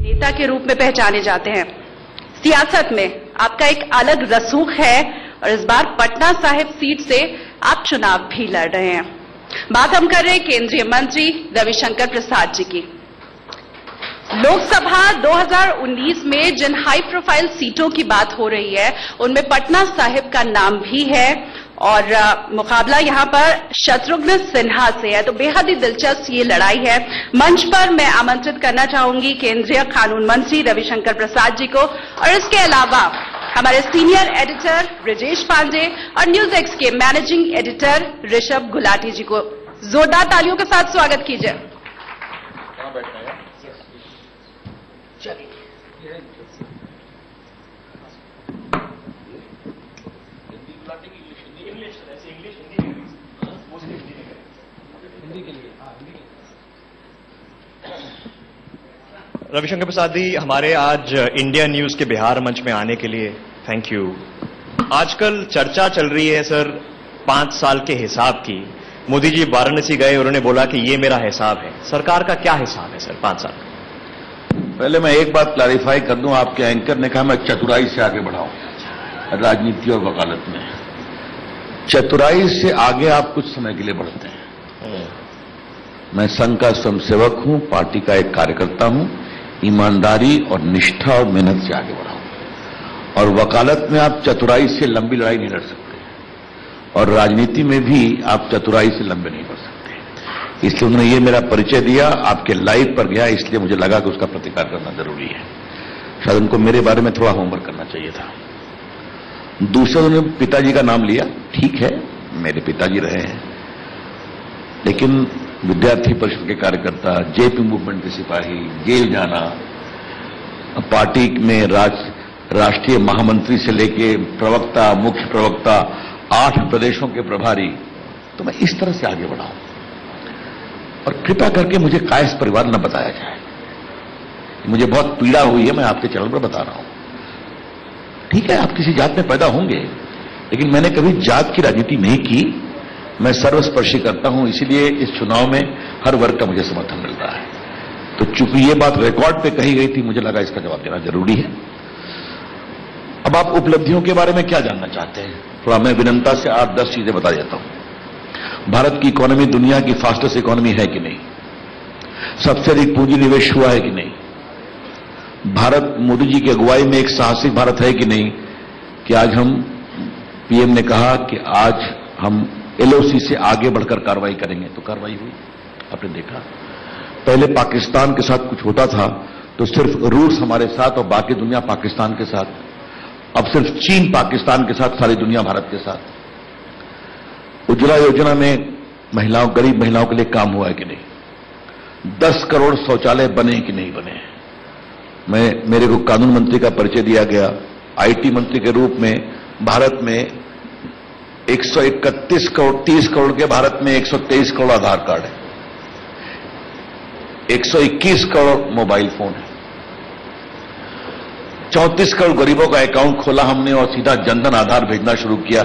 नेता के रूप में पहचाने जाते हैं। सियासत में आपका एक अलग रसूख है और इस बार पटना साहिब सीट से आप चुनाव भी लड़ रहे हैं। बात हम कर रहे हैं केंद्रीय मंत्री रविशंकर प्रसाद जी की। लोकसभा 2019 में जिन हाई प्रोफाइल सीटों की बात हो रही है उनमें पटना साहिब का नाम भी है और मुकाबला यहां पर शत्रुघ्न सिन्हा से है, तो बेहद ही दिलचस्प ये लड़ाई है। मंच पर मैं आमंत्रित करना चाहूंगी केंद्रीय कानून मंत्री रविशंकर प्रसाद जी को और इसके अलावा हमारे सीनियर एडिटर ब्रजेश पांडे और न्यूज एक्स के मैनेजिंग एडिटर ऋषभ गुलाटी जी को जोरदार तालियों के साथ स्वागत कीजिए। रविशंकर प्रसाद जी, हमारे आज इंडिया न्यूज के बिहार मंच में आने के लिए थैंक यू। आजकल चर्चा चल रही है सर 5 साल के हिसाब की। मोदी जी वाराणसी गए, उन्होंने बोला कि ये मेरा हिसाब है। सरकार का क्या हिसाब है सर 5 साल का? पहले मैं एक बात क्लैरिफाई कर दूं, आपके एंकर ने कहा मैं चतुराई से आगे बढ़ाऊं राजनीति और वकालत में। चतुराई से आगे आप कुछ समय के लिए बढ़ते हैं। मैं संघ का स्वयंसेवक हूं, पार्टी का एक कार्यकर्ता हूं, ईमानदारी और निष्ठा और मेहनत से आगे बढ़ाऊं। और वकालत में आप चतुराई से लंबी लड़ाई नहीं लड़ सकते और राजनीति में भी आप चतुराई से लंबे नहीं बढ़ सकते। इसलिए उन्होंने ये मेरा परिचय दिया, आपके लाइव पर गया, इसलिए मुझे लगा कि उसका प्रतिकार करना जरूरी है। शायद उनको मेरे बारे में थोड़ा होमवर्क करना चाहिए था। दूसरा, उन्होंने पिताजी का नाम लिया, ठीक है, मेरे पिताजी रहे हैं, लेकिन विद्यार्थी परिषद के कार्यकर्ता, जेपी मूवमेंट के सिपाही, जेल जाना, पार्टी में राष्ट्रीय महामंत्री से लेके प्रवक्ता, मुख्य प्रवक्ता, 8 प्रदेशों के प्रभारी, तो मैं इस तरह से आगे बढ़ा हूं। और कृपया करके मुझे कायस्थ परिवार न बताया जाए, मुझे बहुत पीड़ा हुई है, मैं आपके चैनल पर बता रहा हूं। ठीक है, आप किसी जात में पैदा होंगे, लेकिन मैंने कभी जात की राजनीति नहीं की। मैं सर्वस्पर्शी करता हूं, इसीलिए इस चुनाव में हर वर्ग का मुझे समर्थन मिल रहा है। तो चूंकि ये बात रिकॉर्ड पे कही गई थी, मुझे लगा इसका जवाब देना जरूरी है। अब आप उपलब्धियों के बारे में क्या जानना चाहते हैं? थोड़ा मैं विनम्रता से 8-10 चीजें बता देता हूं। भारत की इकोनॉमी दुनिया की फास्टेस्ट इकोनॉमी है कि नहीं? सबसे अधिक पूंजी निवेश हुआ है कि नहीं? भारत मोदी जी की अगुवाई में एक साहसिक भारत है कि नहीं? कि आज हम पीएम ने कहा कि आज हम एलओसी से आगे बढ़कर कार्रवाई करेंगे, तो कार्रवाई हुई, आपने देखा। पहले पाकिस्तान के साथ कुछ होता था तो सिर्फ रूस हमारे साथ और बाकी दुनिया पाकिस्तान के साथ, अब सिर्फ चीन पाकिस्तान के साथ, सारी दुनिया भारत के साथ। उज्ज्वला योजना में महिलाओं, गरीब महिलाओं के लिए काम हुआ है कि नहीं? 10 करोड़ शौचालय बने कि नहीं बने? मेरे को कानून मंत्री का परिचय दिया गया। आईटी मंत्री के रूप में भारत में 131 करोड़, 30 करोड़ के भारत में 123 करोड़ आधार कार्ड है, 121 करोड़ मोबाइल फोन है, 34 करोड़ गरीबों का अकाउंट खोला हमने और सीधा जनधन आधार भेजना शुरू किया।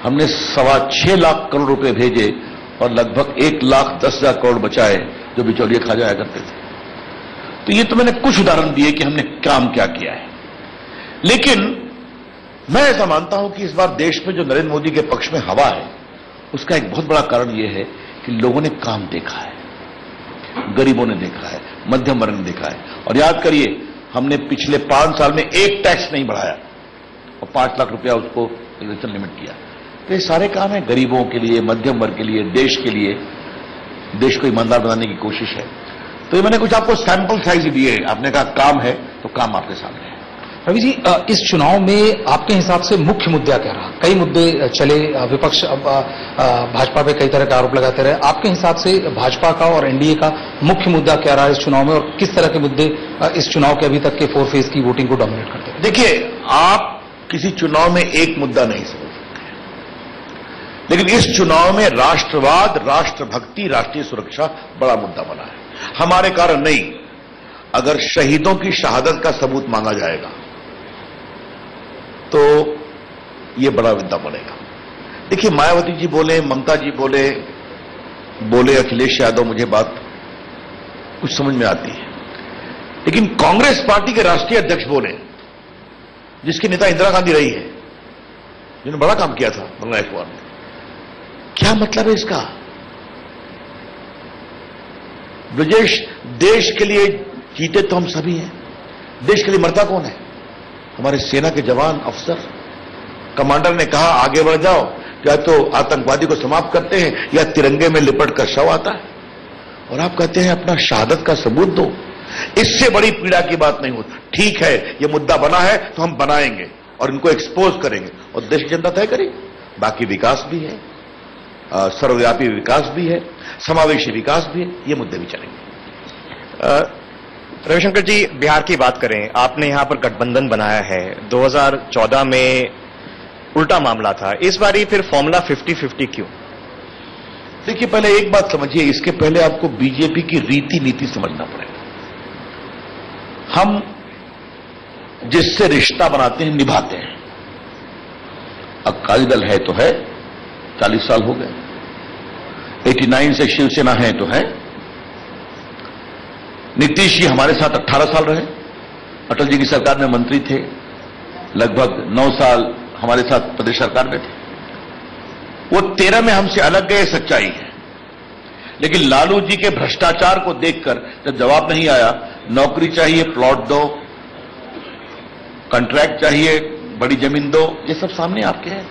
हमने 6.25 लाख करोड़ रुपए भेजे और लगभग 1,10,000 करोड़ बचाए जो बिचौलिए खा जाया करते थे। तो ये तो मैंने कुछ उदाहरण दिए कि हमने काम क्या किया है। लेकिन मैं ऐसा मानता हूं कि इस बार देश में जो नरेंद्र मोदी के पक्ष में हवा है, उसका एक बहुत बड़ा कारण यह है कि लोगों ने काम देखा है, गरीबों ने देखा है, मध्यम वर्ग ने देखा है। और याद करिए, हमने पिछले 5 साल में एक टैक्स नहीं बढ़ाया और 5 लाख रुपया उसको इलेक्शन लिमिट किया। तो ये सारे काम है गरीबों के लिए, मध्यम वर्ग के लिए, देश के लिए, देश को ईमानदार बनाने की कोशिश है। तो ये मैंने कुछ आपको सैंपल साइज दिए, आपने कहा काम है, तो काम आपके सामने है। रवि जी, इस चुनाव में आपके हिसाब से मुख्य मुद्दा क्या रहा? कई मुद्दे चले, विपक्ष भाजपा पे कई तरह के आरोप लगाते रहे। आपके हिसाब से भाजपा का और एनडीए का मुख्य मुद्दा क्या रहा इस चुनाव में और किस तरह के मुद्दे इस चुनाव के अभी तक के 4 फेज की वोटिंग को डोमिनेट करते हैं? देखिए, आप किसी चुनाव में एक मुद्दा नहीं समझ सकते, लेकिन इस चुनाव में राष्ट्रवाद, राष्ट्रभक्ति, राष्ट्रीय सुरक्षा बड़ा मुद्दा बना है। हमारे कारण नहीं, अगर शहीदों की शहादत का सबूत मांगा जाएगा तो यह बड़ा मुद्दा बनेगा। देखिए, मायावती जी बोले, ममता जी बोले अखिलेश यादव, मुझे बात कुछ समझ में आती है, लेकिन कांग्रेस पार्टी के राष्ट्रीय अध्यक्ष बोले, जिसकी नेता इंदिरा गांधी रही है, जिन्होंने बड़ा काम किया था बांग्लादेश वॉर में, क्या मतलब है इसका? ब्रजेश, देश के लिए जीते तो हम सभी हैं, देश के लिए मरता कौन है? हमारे सेना के जवान, अफसर। कमांडर ने कहा आगे बढ़ जाओ, या तो आतंकवादी को समाप्त करते हैं या तिरंगे में लिपट कर शव आता है, और आप कहते हैं अपना शहादत का सबूत दो। इससे बड़ी पीड़ा की बात नहीं होती। ठीक है, यह मुद्दा बना है तो हम बनाएंगे और इनको एक्सपोज करेंगे और देश की जनता तय करेगी। बाकी विकास भी है, सर्वव्यापी विकास भी है, समावेशी विकास भी है, ये मुद्दे भी चलेंगे। रविशंकर जी, बिहार की बात करें, आपने यहां पर गठबंधन बनाया है। 2014 में उल्टा मामला था, इस बार फिर फॉर्मूला 50-50 क्यों? देखिए, पहले एक बात समझिए, इसके पहले आपको बीजेपी की रीति नीति समझना पड़ेगा। हम जिससे रिश्ता बनाते हैं, निभाते हैं। अकाली दल है तो है, 40 साल हो गए। 89 से शिवसेना है तो है। नीतीश जी हमारे साथ 18 साल रहे, अटल जी की सरकार में मंत्री थे, लगभग 9 साल हमारे साथ प्रदेश सरकार में थे। वो 13 में हमसे अलग गए, सच्चाई है। लेकिन लालू जी के भ्रष्टाचार को देखकर जब जवाब नहीं आया, नौकरी चाहिए प्लॉट दो, कॉन्ट्रैक्ट चाहिए बड़ी जमीन दो, ये सब सामने आपके हैं,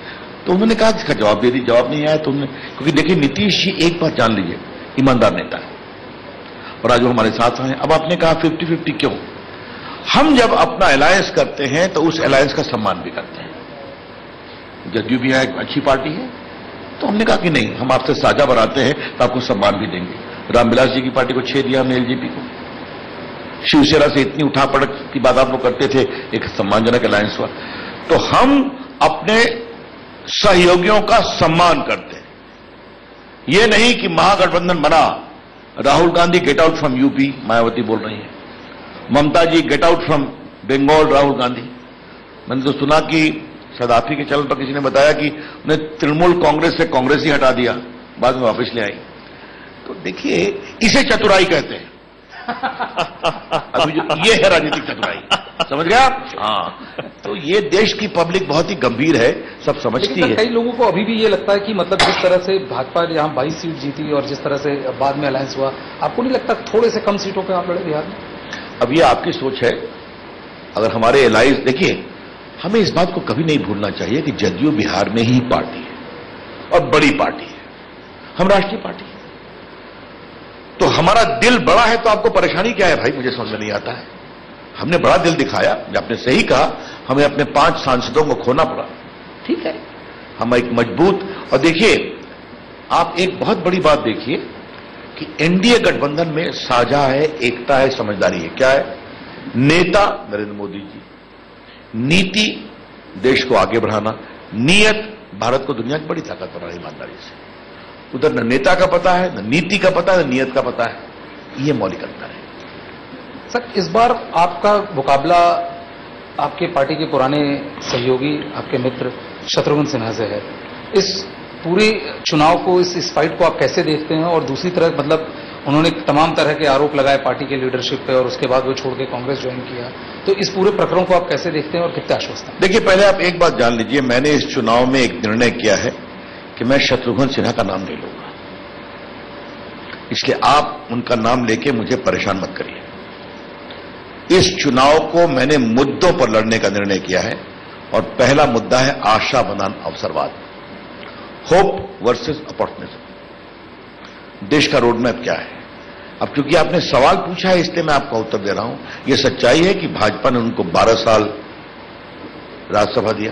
तो उन्होंने कहा इसका जवाब दे दी। जवाब नहीं आया तो उन्होंने, क्योंकि देखिए नीतीश जी एक बात जान लीजिए, ईमानदार नेता है और आज वो हमारे साथ आए। अब आपने कहा 50-50 क्यों? हम जब अपना अलायंस करते हैं तो उस अलायंस का सम्मान भी करते हैं। जदयू भी एक अच्छी पार्टी है, तो हमने कहा कि नहीं, हम आपसे साझा बनाते हैं तो आपको सम्मान भी देंगे। रामविलास जी की पार्टी को 6 दिया हमने, एलजेपी को। शिवसेना से इतनी उठापड़क की बात आप लोग करते थे, एक सम्मानजनक अलायंस हुआ। तो हम अपने सहयोगियों का सम्मान करते हैं। यह नहीं कि महागठबंधन बना, Rahul Gandhi get out from UP, Mayawati बोल रही है, Mamata ji get out from Bengal, Rahul Gandhi. मैंने तो सुना कि शायद आप ही के चैनल पर किसी ने बताया कि उन्हें तृणमूल कांग्रेस से कांग्रेस ही हटा दिया, बाद में वापस ले आई। तो देखिए, इसे चतुराई कहते हैं। अभी जो ये है राजनीतिक चतुराई, समझ गया? हाँ, तो ये देश की पब्लिक बहुत ही गंभीर है, सब समझती है। कई लोगों को अभी भी ये लगता है कि मतलब जिस तरह से भाजपा यहाँ 22 सीट जीती और जिस तरह से बाद में अलायंस हुआ, आपको नहीं लगता थोड़े से कम सीटों पे आप लड़े बिहार में? अब ये आपकी सोच है। अगर हमारे अलायंस, देखिए, हमें इस बात को कभी नहीं भूलना चाहिए कि जदयू बिहार में ही पार्टी है और बड़ी पार्टी है, हम राष्ट्रीय पार्टी है। तो हमारा दिल बड़ा है तो आपको परेशानी क्या है भाई, मुझे समझ में नहीं आता है। हमने बड़ा दिल दिखाया, आपने सही कहा, हमें अपने 5 सांसदों को खोना पड़ा, ठीक है। हम एक मजबूत, और देखिए आप एक बहुत बड़ी बात देखिए कि एनडीए गठबंधन में साझा है, एकता है, समझदारी है। क्या है? नेता नरेंद्र मोदी जी, नीति देश को आगे बढ़ाना, नियत भारत को दुनिया की बड़ी ताकत बनाना ईमानदारी से। उधर न नेता का पता है, न नीति का पता है, न नियत का पता है। ये मौलिक अंतर है। सर, इस बार आपका मुकाबला आपके पार्टी के पुराने सहयोगी, आपके मित्र शत्रुघ्न सिन्हा से है। इस पूरे चुनाव को, इस फाइट को आप कैसे देखते हैं? और दूसरी तरफ मतलब उन्होंने तमाम तरह के आरोप लगाए पार्टी के लीडरशिप पे और उसके बाद वो छोड़ के कांग्रेस ज्वाइन किया, तो इस पूरे प्रकरण को आप कैसे देखते हैं और कितने आश्वस्त हैं? देखिए, पहले आप एक बात जान लीजिए, मैंने इस चुनाव में एक निर्णय किया है कि मैं शत्रुघ्न सिन्हा का नाम नहीं लूंगा, इसलिए आप उनका नाम लेके मुझे परेशान मत करिए। इस चुनाव को मैंने मुद्दों पर लड़ने का निर्णय किया है और पहला मुद्दा है आशा बनाम अवसरवाद, होप वर्सेस अपॉर्चुनिज्म। देश का रोडमैप क्या है? अब क्योंकि आपने सवाल पूछा है इसलिए मैं आपका उत्तर दे रहा हूं। यह सच्चाई है कि भाजपा ने उनको 12 साल राज्यसभा दिया,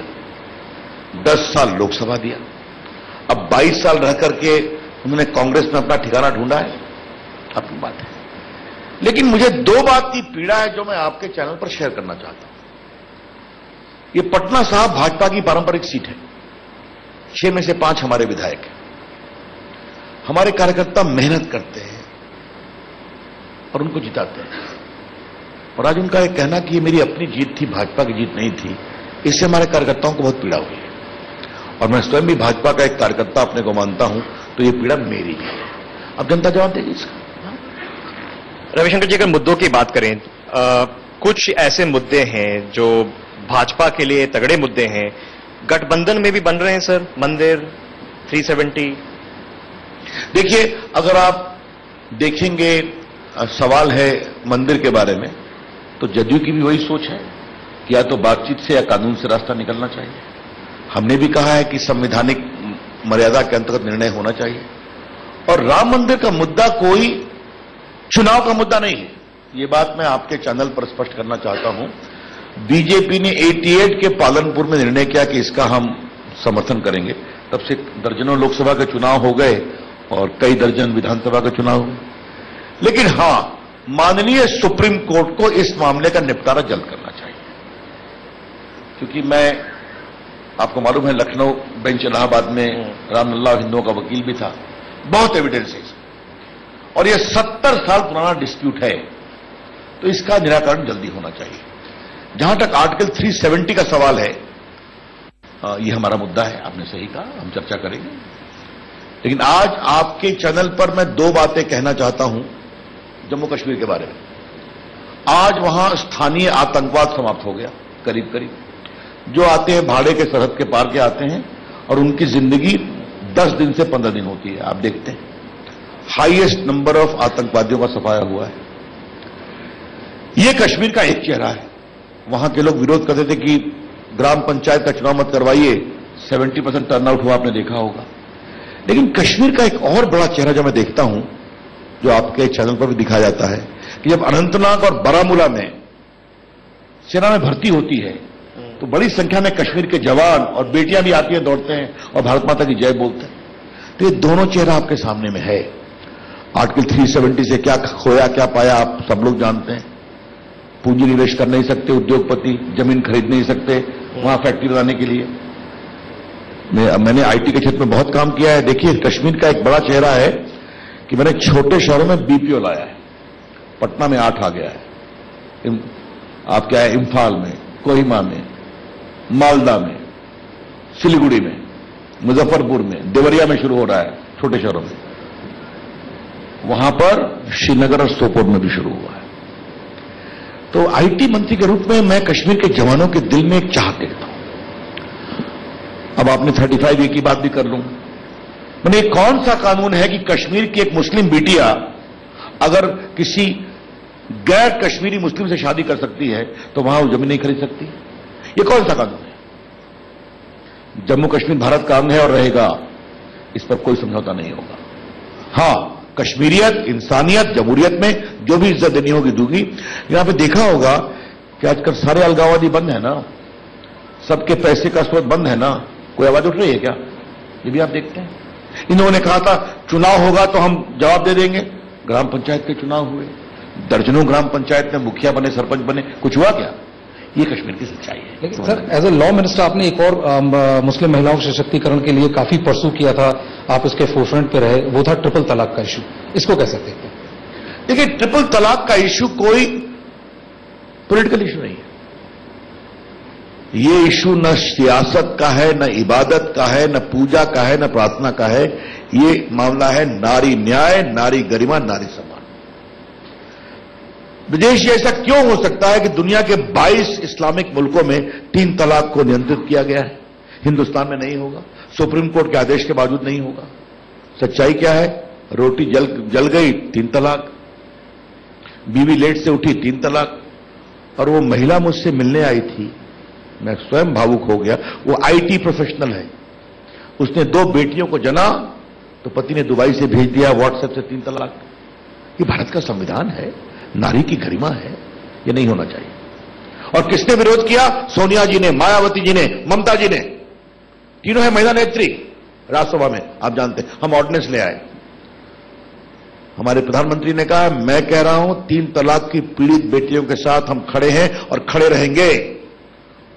10 साल लोकसभा दिया, अब 22 साल रह करके उन्होंने कांग्रेस में अपना ठिकाना ढूंढा है, अपनी बात है। लेकिन मुझे 2 बात की पीड़ा है जो मैं आपके चैनल पर शेयर करना चाहता हूं। ये पटना साहब भाजपा की पारंपरिक सीट है, 6 में से 5 हमारे विधायक हैं। हमारे कार्यकर्ता मेहनत करते हैं और उनको जिताते हैं, और आज उनका एक कहना कि ये मेरी अपनी जीत थी, भाजपा की जीत नहीं थी, इससे हमारे कार्यकर्ताओं को बहुत पीड़ा हुई है। और मैं स्वयं भी भाजपा का एक कार्यकर्ता अपने को मानता हूं, तो ये पीड़ा मेरी ही है। अब जनता जवाब देगी इसका। रविशंकर जी, अगर मुद्दों की बात करें, कुछ ऐसे मुद्दे हैं जो भाजपा के लिए तगड़े मुद्दे हैं, गठबंधन में भी बन रहे हैं सर, मंदिर 370। देखिए, अगर आप देखेंगे सवाल है मंदिर के बारे में, तो जदयू की भी वही सोच है कि या तो बातचीत से या कानून से रास्ता निकलना चाहिए। हमने भी कहा है कि संवैधानिक मर्यादा के अंतर्गत निर्णय होना चाहिए, और राम मंदिर का मुद्दा कोई चुनाव का मुद्दा नहीं है। ये बात मैं आपके चैनल पर स्पष्ट करना चाहता हूं। बीजेपी ने 88 के पालनपुर में निर्णय किया कि इसका हम समर्थन करेंगे, तब से दर्जनों लोकसभा के चुनाव हो गए और कई दर्जन विधानसभा के चुनाव हुए। लेकिन हां, माननीय सुप्रीम कोर्ट को इस मामले का निपटारा जल्द करना चाहिए, क्योंकि मैं, आपको मालूम है, लखनऊ बेंच इलाहाबाद में रामलला हिंदुओं का वकील भी था। बहुत एविडेंस है इसमें, और यह 70 साल पुराना डिस्प्यूट है, तो इसका निराकरण जल्दी होना चाहिए। जहां तक आर्टिकल 370 का सवाल है, यह हमारा मुद्दा है, आपने सही कहा, हम चर्चा करेंगे। लेकिन आज आपके चैनल पर मैं दो बातें कहना चाहता हूं जम्मू कश्मीर के बारे में। आज वहां स्थानीय आतंकवाद समाप्त हो गया, करीब करीब। जो आते हैं भाड़े के सरहद के पार के आते हैं, और उनकी जिंदगी 10 दिन से 15 दिन होती है। आप देखते हैं हाईएस्ट नंबर ऑफ आतंकवादियों का सफाया हुआ है। यह कश्मीर का एक चेहरा है। वहां के लोग विरोध करते थे कि ग्राम पंचायत का चुनाव मत करवाइए, 70% टर्नआउट हुआ, आपने देखा होगा। लेकिन कश्मीर का एक और बड़ा चेहरा जो मैं देखता हूं, जो आपके चैनल पर भी दिखाया जाता है, कि जब अनंतनाग और बारामूला में सेना में भर्ती होती है, तो बड़ी संख्या में कश्मीर के जवान और बेटियां भी आती हैं, दौड़ते हैं और भारत माता की जय बोलते हैं। तो ये दोनों चेहरा आपके सामने में है। आर्टिकल 370 से क्या खोया क्या पाया, आप सब लोग जानते हैं। पूंजी निवेश कर नहीं सकते उद्योगपति, जमीन खरीद नहीं सकते वहां फैक्ट्री बनाने के लिए। मैंने आईटी के क्षेत्र में बहुत काम किया है। देखिए, कश्मीर का एक बड़ा चेहरा है कि मैंने छोटे शहरों में बीपीओ लाया है। पटना में 8 आ गया है, आप क्या है, इम्फाल में, कोहिमा में, मालदा में, सिलीगुड़ी में, मुजफ्फरपुर में, देवरिया में शुरू हो रहा है, छोटे शहरों में। वहां पर श्रीनगर और सोपोर में भी शुरू हुआ है। तो आईटी मंत्री के रूप में मैं कश्मीर के जवानों के दिल में एक चाह देखता हूं। अब आपने 35A की बात भी कर लूं। मैंने कौन सा कानून है कि कश्मीर की एक मुस्लिम बिटिया अगर किसी गैर कश्मीरी मुस्लिम से शादी कर सकती है तो वहां वो जमीन नहीं खरीद सकती? ये कौन सा कानून है? जम्मू कश्मीर भारत का अंग है और रहेगा, इस पर कोई समझौता नहीं होगा। हां, कश्मीरियत, इंसानियत, जमहूरियत में जो भी इज्जत देनी होगी दूंगी। यहां पे देखा होगा कि आजकल सारे अलगाववादी बंद है ना, सबके पैसे का स्रोत बंद है ना, कोई आवाज उठ रही है क्या? ये भी आप देखते हैं। इन्होंने कहा था चुनाव होगा तो हम जवाब दे देंगे। ग्राम पंचायत के चुनाव हुए, दर्जनों ग्राम पंचायत में मुखिया बने, सरपंच बने, कुछ हुआ क्या? ये कश्मीर की सच्चाई है। लेकिन sir, as a law minister आपने एक और मुस्लिम महिलाओं के सशक्तिकरण के लिए काफी परसू किया था, आप इसके फोरफ्रंट पे रहे, वो था ट्रिपल तलाक का इशू। इसको कैसे देखते हैं? देखिए, ट्रिपल तलाक का इशू कोई पॉलिटिकल इशू नहीं है। ये इशू न सियासत का है, न इबादत का है, न पूजा का है, न प्रार्थना का है। ये मामला है नारी न्याय, नारी गरिमा, नारी सम्मान। विदेश ऐसा क्यों हो सकता है कि दुनिया के 22 इस्लामिक मुल्कों में 3 तलाक को नियंत्रित किया गया है, हिंदुस्तान में नहीं होगा? सुप्रीम कोर्ट के आदेश के बावजूद नहीं होगा। सच्चाई क्या है? रोटी जल गई, 3 तलाक। बीवी लेट से उठी, 3 तलाक। और वो महिला मुझसे मिलने आई थी, मैं स्वयं भावुक हो गया। वो आईटी प्रोफेशनल है, उसने 2 बेटियों को जना तो पति ने दुबई से भेज दिया व्हाट्सएप से 3 तलाक। ये भारत का संविधान है, नारी की गरिमा है, ये नहीं होना चाहिए। और किसने विरोध किया? सोनिया जी ने, मायावती जी ने, ममता जी ने, तीनों है महिला नेत्री राज्यसभा में। आप जानते हैं, हम ऑर्डिनेंस ले आए। हमारे प्रधानमंत्री ने कहा, मैं कह रहा हूं 3 तलाक की पीड़ित बेटियों के साथ हम खड़े हैं और खड़े रहेंगे,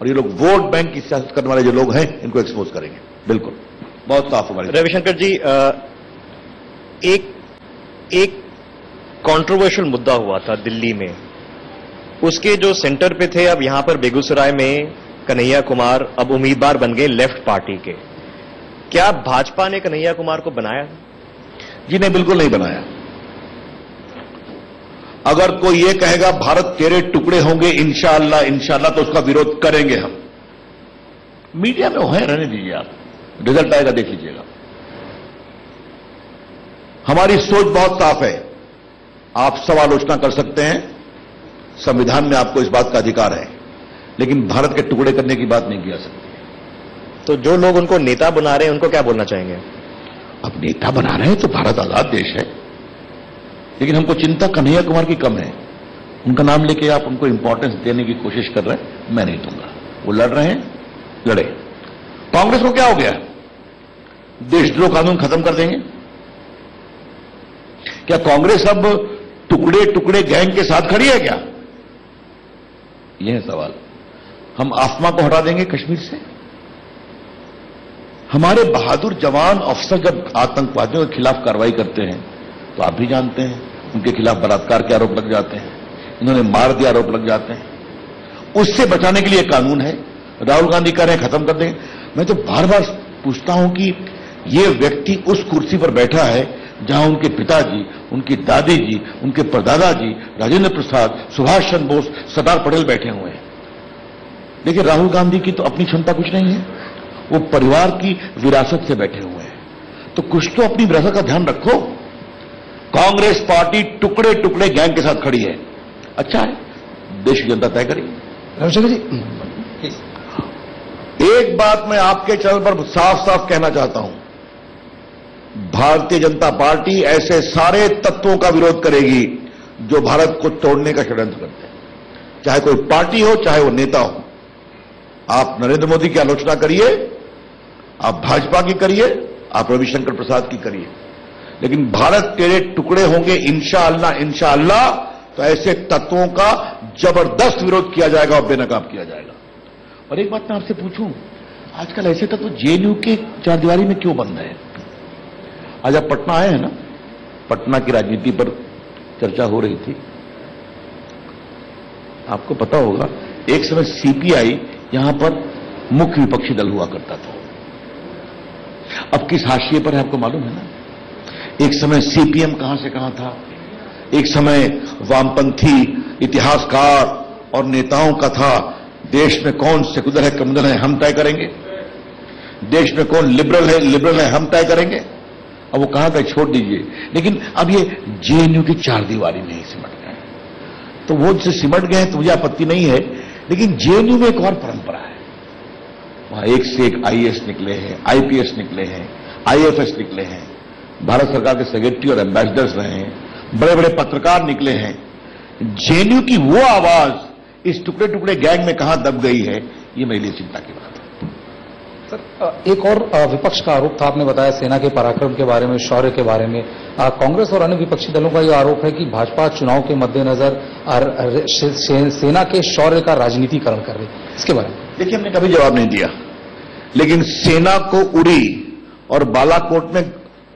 और ये लोग वोट बैंक की सियासत करने वाले जो लोग हैं इनको एक्सपोज करेंगे। बिल्कुल, बहुत साफ हमारे। रविशंकर जी, एक कंट्रोवर्शियल मुद्दा हुआ था दिल्ली में, उसके जो सेंटर पे थे, अब यहां पर बेगूसराय में कन्हैया कुमार अब उम्मीदवार बन गए लेफ्ट पार्टी के। क्या भाजपा ने कन्हैया कुमार को बनाया? जी नहीं, बिल्कुल नहीं बनाया। अगर कोई ये कहेगा भारत तेरे टुकड़े होंगे इंशाअल्लाह इंशाअल्लाह, तो उसका विरोध करेंगे हम। मीडिया में वो है, रहने दीजिए आप, रिजल्ट आएगा देख लीजिएगा। हमारी सोच बहुत साफ है। आप सब आलोचना कर सकते हैं, संविधान में आपको इस बात का अधिकार है, लेकिन भारत के टुकड़े करने की बात नहीं की जा सकती। तो जो लोग उनको नेता बना रहे हैं उनको क्या बोलना चाहेंगे? अब नेता बना रहे हैं तो भारत आजाद देश है, लेकिन हमको चिंता कन्हैया कुमार की कम है। उनका नाम लेके आप उनको इंपॉर्टेंस देने की कोशिश कर रहे हैं, मैं नहीं दूंगा। वो लड़ रहे हैं, लड़े। कांग्रेस को क्या हो गया? देशद्रोह कानून खत्म कर देंगे क्या? कांग्रेस अब टुकड़े टुकड़े गैंग के साथ खड़ी है क्या? यह है सवाल। हम आसमा को हटा देंगे कश्मीर से? हमारे बहादुर जवान अफसर जब आतंकवादियों के खिलाफ कार्रवाई करते हैं तो आप भी जानते हैं, उनके खिलाफ बलात्कार के आरोप लग जाते हैं, इन्होंने मार दिया आरोप लग जाते हैं। उससे बचाने के लिए कानून है। राहुल गांधी कह रहे हैं खत्म कर देंगे। मैं तो बार बार पूछता हूं कि ये व्यक्ति उस कुर्सी पर बैठा है जहां उनके पिताजी, उनकी दादी जी, उनके परदादा जी, राजेंद्र प्रसाद, सुभाष चंद्र बोस, सरदार पटेल बैठे हुए हैं। लेकिन राहुल गांधी की तो अपनी क्षमता कुछ नहीं है, वो परिवार की विरासत से बैठे हुए हैं। तो कुछ तो अपनी विरासत का ध्यान रखो। कांग्रेस पार्टी टुकड़े टुकड़े गैंग के साथ खड़ी है, अच्छा है, देश की जनता तय करेगी। रविशंकर जी, एक बात मैं आपके चैनल पर साफ साफ कहना चाहता हूं, भारतीय जनता पार्टी ऐसे सारे तत्वों का विरोध करेगी जो भारत को तोड़ने का षड्यंत्र करते हैं, चाहे कोई पार्टी हो, चाहे वो नेता हो। आप नरेंद्र मोदी की आलोचना करिए, आप भाजपा की करिए, आप रविशंकर प्रसाद की करिए, लेकिन भारत तेरे टुकड़े होंगे इंशाअल्लाह इंशाअल्लाह, तो ऐसे तत्वों का जबरदस्त विरोध किया जाएगा और बेनकाब किया जाएगा। और एक बात मैं आपसे पूछूं, आजकल ऐसे तत्व जेएनयू के चारदीवारी में क्यों बंद है? आज आप पटना आए हैं ना, पटना की राजनीति पर चर्चा हो रही थी। आपको पता होगा एक समय सीपीआई यहां पर मुख्य विपक्षी दल हुआ करता था। अब किस हाशिए पर है आपको मालूम है ना? एक समय सीपीएम कहां से कहां था, एक समय वामपंथी इतिहासकार और नेताओं का था देश में कौन सेकुलर है कम्युनल है हम तय करेंगे, देश में कौन लिबरल है हम तय करेंगे। अब वो कहां तक छोड़ दीजिए, लेकिन अब ये जेएनयू की चारदीवारी में ही सिमट गए। तो वो जो सिमट गए तो मुझे आपत्ति नहीं है, लेकिन जेएनयू में एक और परंपरा है। वहां एक से एक आईएएस निकले हैं, आईपीएस निकले हैं, आईएफएस निकले हैं, भारत सरकार के सेक्रेटरी और एम्बेसडर्स रहे हैं, बड़े बड़े पत्रकार निकले हैं। जेएनयू की वो आवाज इस टुकड़े टुकड़े गैंग में कहां दब गई है, ये मेरे लिए चिंता की बात है। सर, एक और विपक्ष का आरोप था, आपने बताया सेना के पराक्रम के बारे में, शौर्य के बारे में। कांग्रेस और अन्य विपक्षी दलों का यह आरोप है कि भाजपा चुनाव के मद्देनजर सेना के शौर्य का राजनीतिकरण कर रही है, इसके बारे में देखिए, हमने कभी जवाब नहीं दिया, लेकिन सेना को उड़ी और बालाकोट में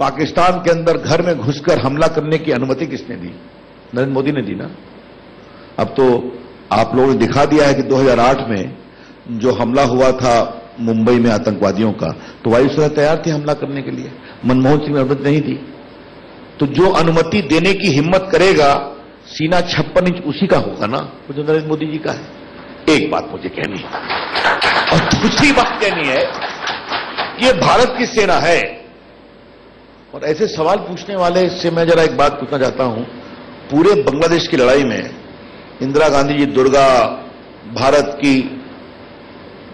पाकिस्तान के अंदर घर में घुसकर हमला करने की अनुमति किसने दी? नरेंद्र मोदी ने दी ना। अब तो आप लोगों ने दिखा दिया है कि 2008 में जो हमला हुआ था मुंबई में आतंकवादियों का, तो वायुसेना तैयार थी हमला करने के लिए, मनमोहन सिंह ने अनुमति नहीं दी। तो जो अनुमति देने की हिम्मत करेगा, सीना 56 इंच उसी का होगा ना, वो जो नरेंद्र मोदी जी का है। एक बात मुझे कहनी है, और दूसरी बात कहनी है, ये भारत की सेना है। और ऐसे सवाल पूछने वाले से मैं जरा एक बात पूछना चाहता हूं, पूरे बांग्लादेश की लड़ाई में इंदिरा गांधी जी दुर्गा, भारत की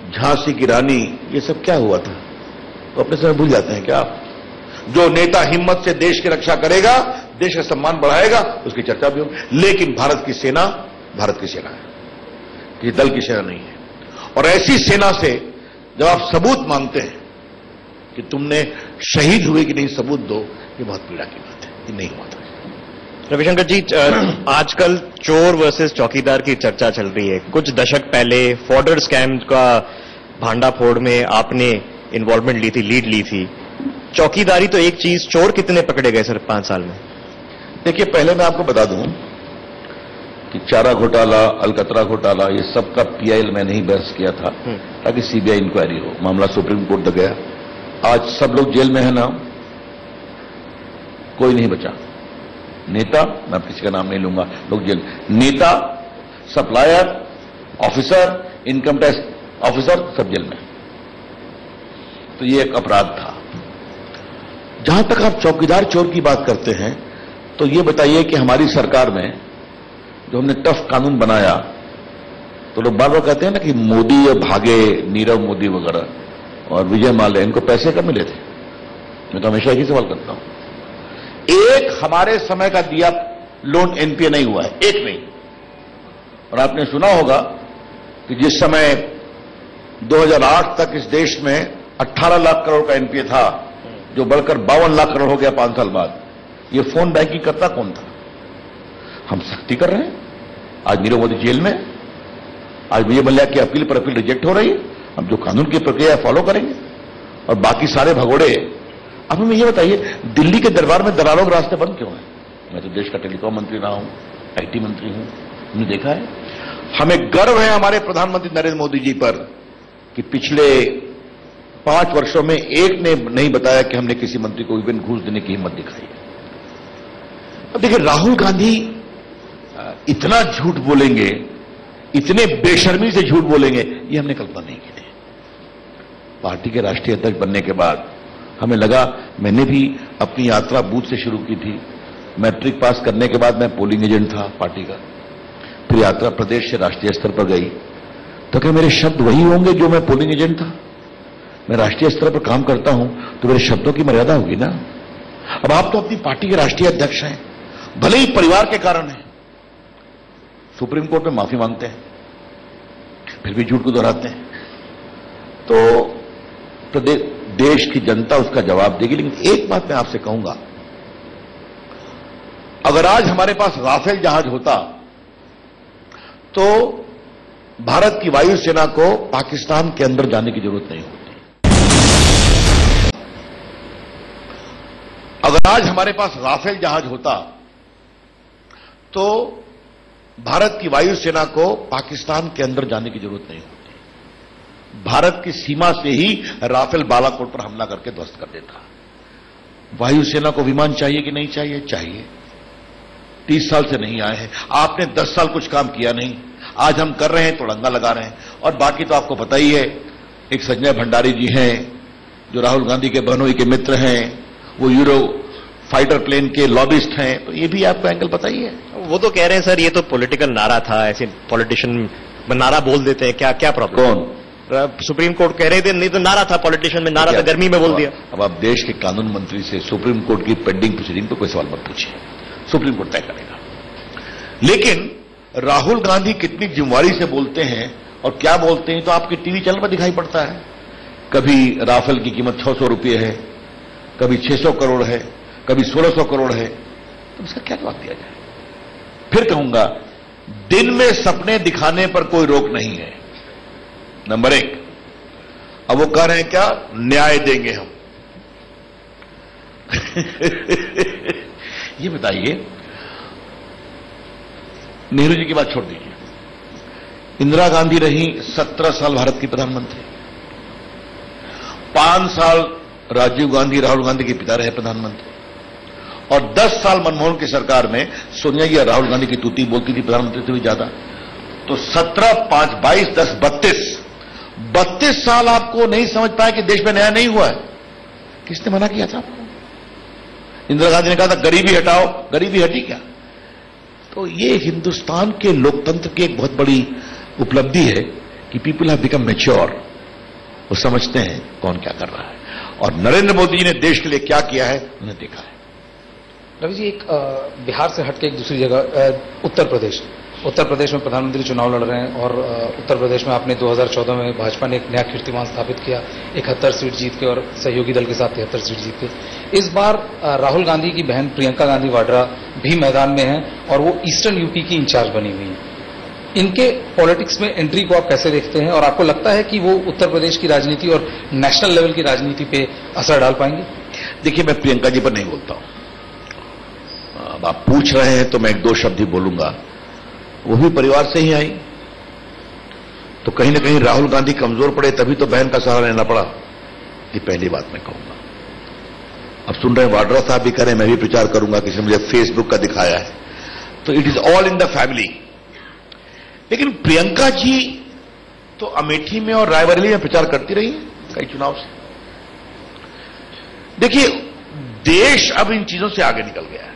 झांसी की रानी, ये सब क्या हुआ था? तो अपने समय भूल जाते हैं क्या आप? जो नेता हिम्मत से देश की रक्षा करेगा, देश का सम्मान बढ़ाएगा, उसकी चर्चा भी होगी। लेकिन भारत की सेना भारत की सेना है, किसी दल की सेना नहीं है। और ऐसी सेना से जब आप सबूत मांगते हैं कि तुमने शहीद हुए कि नहीं सबूत दो, ये बहुत पीड़ा की बात है, ये नहीं हुआ था। रविशंकर जी, आजकल चोर वर्सेस चौकीदार की चर्चा चल रही है। कुछ दशक पहले फॉर्डर स्कैम का भांडाफोड़ में आपने इन्वॉल्वमेंट ली थी, लीड ली थी। चौकीदारी तो एक चीज, चोर कितने पकड़े गए सर 5 साल में? देखिए, पहले मैं आपको बता दूं कि चारा घोटाला, अलकतरा घोटाला, ये सब का पीआईएल मैंने ही बहस किया था ताकि सीबीआई इंक्वायरी हो। मामला सुप्रीम कोर्ट तक गया। आज सब लोग जेल में है ना, कोई नहीं बचा। नेता, मैं किसी का नाम नहीं लूंगा, लोग जेल, नेता, supplier, officer, income tax officer सब जेल में। तो ये एक अपराध था। जहां तक आप चौकीदार चोर की बात करते हैं, तो ये बताइए कि हमारी सरकार में जो हमने टफ कानून बनाया, तो लोग बार बार कहते हैं ना कि मोदी भागे, नीरव मोदी वगैरह और विजय माल्या, इनको पैसे कब मिले थे? मैं तो हमेशा यही सवाल करता हूं। एक हमारे समय का दिया लोन एनपीए नहीं हुआ है, एक नहीं। और आपने सुना होगा कि जिस समय 2008 तक इस देश में 18 लाख करोड़ का एनपीए था, जो बढ़कर 52 लाख करोड़ हो गया 5 साल बाद। ये फोन बैंकिंग करता कौन था? हम सख्ती कर रहे हैं। आज नीरव मोदी जेल में, आज विजय मल्ल्या की अपील पर अपील रिजेक्ट हो रही है। हम जो कानून की प्रक्रिया फॉलो करेंगे और बाकी सारे भगोड़े। अब हमें यह बताइए, दिल्ली के दरबार में दलालों के रास्ते बंद क्यों हैं? मैं तो देश का टेलीकॉम मंत्री रहा हूं, आईटी मंत्री हूं, हमने देखा है। हमें गर्व है हमारे प्रधानमंत्री नरेंद्र मोदी जी पर कि पिछले 5 वर्षों में एक ने नहीं बताया कि हमने किसी मंत्री को इवन घूस देने की हिम्मत दिखाई। अब देखिए, राहुल गांधी इतना झूठ बोलेंगे, इतने बेशर्मी से झूठ बोलेंगे, ये हमने कल्पना नहीं की थी। पार्टी के राष्ट्रीय अध्यक्ष बनने के बाद हमें लगा, मैंने भी अपनी यात्रा बूथ से शुरू की थी। मैट्रिक पास करने के बाद मैं पोलिंग एजेंट था पार्टी का। फिर यात्रा प्रदेश से राष्ट्रीय स्तर पर गई। तो क्या मेरे शब्द वही होंगे जो मैं पोलिंग एजेंट था? मैं राष्ट्रीय स्तर पर काम करता हूं तो मेरे शब्दों की मर्यादा होगी ना। अब आप तो अपनी पार्टी के राष्ट्रीय अध्यक्ष हैं, भले ही परिवार के कारण है, सुप्रीम कोर्ट में माफी मांगते हैं, फिर भी झूठ को दोहराते हैं। तो देश की जनता उसका जवाब देगी। लेकिन एक बात मैं आपसे कहूंगा, अगर आज हमारे पास राफेल जहाज होता तो भारत की वायुसेना को पाकिस्तान के अंदर जाने की जरूरत नहीं होती। अगर आज हमारे पास राफेल जहाज होता तो भारत की वायुसेना को पाकिस्तान के अंदर जाने की जरूरत नहीं होती। भारत की सीमा से ही राफेल बालाकोट पर हमला करके ध्वस्त कर देता। वायुसेना को विमान चाहिए कि नहीं चाहिए? चाहिए। 30 साल से नहीं आए हैं। आपने 10 साल कुछ काम किया नहीं। आज हम कर रहे हैं तो डंगा लगा रहे हैं। और बाकी तो आपको पता ही है, एक संजय भंडारी जी हैं जो राहुल गांधी के बहनोई के मित्र हैं, वो यूरो फाइटर प्लेन के लॉबिस्ट हैं। तो ये भी आपको एंगल पता ही है। वो तो कह रहे हैं सर ये तो पॉलिटिकल नारा था, ऐसे पॉलिटिशियन नारा बोल देते हैं, क्या प्रॉब्लम? कौन? सुप्रीम कोर्ट कह रहे थे नहीं तो नारा था, पॉलिटिशियन में नारा था, गर्मी में बोल दिया। अब आप देश के कानून मंत्री से सुप्रीम कोर्ट की पेंडिंग प्रोसीडिंग पर कोई सवाल मत पूछिए, सुप्रीम कोर्ट तय करेगा। लेकिन राहुल गांधी कितनी जिम्मेवारी से बोलते हैं और क्या बोलते हैं तो आपके टीवी चैनल पर दिखाई पड़ता है। कभी राफेल की कीमत 600 रुपये है, कभी 600 करोड़ है, कभी 1600 करोड़ है। तो उसका क्या जवाब दिया जाए? फिर कहूंगा, दिन में सपने दिखाने पर कोई रोक नहीं है, नंबर 1। अब वो कह रहे हैं क्या, न्याय देंगे हम। ये बताइए, नेहरू जी की बात छोड़ दीजिए, इंदिरा गांधी रही 17 साल भारत की प्रधानमंत्री, 5 साल राजीव गांधी राहुल गांधी के पिता रहे प्रधानमंत्री, और 10 साल मनमोहन की सरकार में सोनिया जी और राहुल गांधी की तूती बोलती थी प्रधानमंत्री से भी ज्यादा। तो 17, 5, 22, 10, 32 साल आपको नहीं समझ पाया कि देश में न्याय नहीं हुआ है। किसने मना किया था आपको? इंदिरा गांधी ने कहा था गरीबी हटाओ, गरीबी हटी क्या? तो ये हिंदुस्तान के लोकतंत्र की एक बहुत बड़ी उपलब्धि है कि पीपल हैव बिकम मैच्योर। वो समझते हैं कौन क्या कर रहा है, और नरेंद्र मोदी जी ने देश के लिए क्या किया है उन्हें देखा है। रवि जी, एक बिहार से हटके एक दूसरी जगह, उत्तर प्रदेश में प्रधानमंत्री चुनाव लड़ रहे हैं, और उत्तर प्रदेश में आपने 2014 में भाजपा ने एक नया कीर्तिमान स्थापित किया, 71 सीट जीत के, और सहयोगी दल के साथ 73 सीट जीत के। इस बार राहुल गांधी की बहन प्रियंका गांधी वाड्रा भी मैदान में हैं और वो ईस्टर्न यूपी की इंचार्ज बनी हुई हैं। इनके पॉलिटिक्स में एंट्री को आप कैसे देखते हैं, और आपको लगता है कि वो उत्तर प्रदेश की राजनीति और नेशनल लेवल की राजनीति पे असर डाल पाएंगे? देखिए, मैं प्रियंका जी पर नहीं बोलता हूं। अब आप पूछ रहे हैं तो मैं 1-2 शब्द ही बोलूंगा। वो भी परिवार से ही आई, तो कहीं ना कहीं राहुल गांधी कमजोर पड़े तभी तो बहन का सहारा लेना पड़ा। ये पहली बात मैं कहूंगा। अब सुन रहे हैं वाड्रा साहब भी करें, मैं भी प्रचार करूंगा, किसी ने मुझे फेसबुक का दिखाया है, तो it is all in the family. लेकिन प्रियंका जी तो अमेठी में और रायबरेली में प्रचार करती रही है कई चुनाव से। देखिए, देश अब इन चीजों से आगे निकल गया है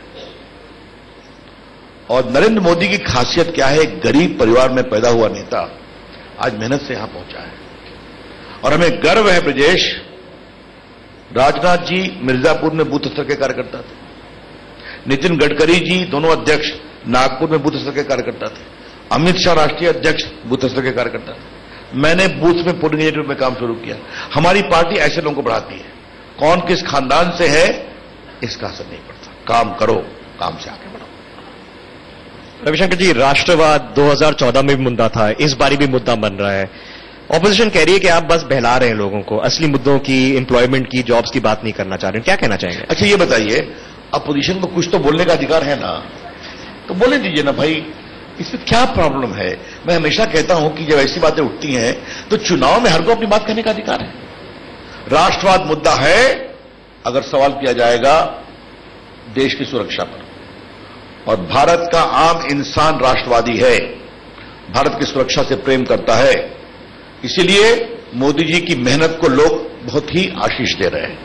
और नरेंद्र मोदी की खासियत क्या है, गरीब परिवार में पैदा हुआ नेता आज मेहनत से यहां पहुंचा है और हमें गर्व है। ब्रजेश, राजनाथ जी मिर्जापुर में बूथ स्तर के कार्यकर्ता थे, नितिन गडकरी जी दोनों अध्यक्ष नागपुर में बूथ स्तर के कार्यकर्ता थे, अमित शाह राष्ट्रीय अध्यक्ष बूथ स्तर के कार्यकर्ता थे। मैंने बूथ में पोलिंग एजेंट में काम शुरू किया। हमारी पार्टी ऐसे लोगों को बढ़ाती है, कौन किस खानदान से है इसका असर नहीं पड़ता, काम करो, काम से आगे बढ़ो। रविशंकर जी, राष्ट्रवाद 2014 में भी मुद्दा था, इस बारी भी मुद्दा बन रहा है। ऑपोजिशन कह रही है कि आप बस बहला रहे हैं लोगों को, असली मुद्दों की, एम्प्लॉयमेंट की, जॉब्स की बात नहीं करना चाह रहे हैं। क्या कहना चाहेंगे? अच्छा ये बताइए, अपोजिशन को कुछ तो बोलने का अधिकार है ना, तो बोले दीजिए ना भाई, इसमें क्या प्रॉब्लम है। मैं हमेशा कहता हूं कि जब ऐसी बातें उठती हैं तो चुनाव में हर को अपनी बात कहने का अधिकार है। राष्ट्रवाद मुद्दा है, अगर सवाल किया जाएगा देश की सुरक्षा पर, और भारत का आम इंसान राष्ट्रवादी है, भारत की सुरक्षा से प्रेम करता है, इसीलिए मोदी जी की मेहनत को लोग बहुत ही आशीष दे रहे हैं।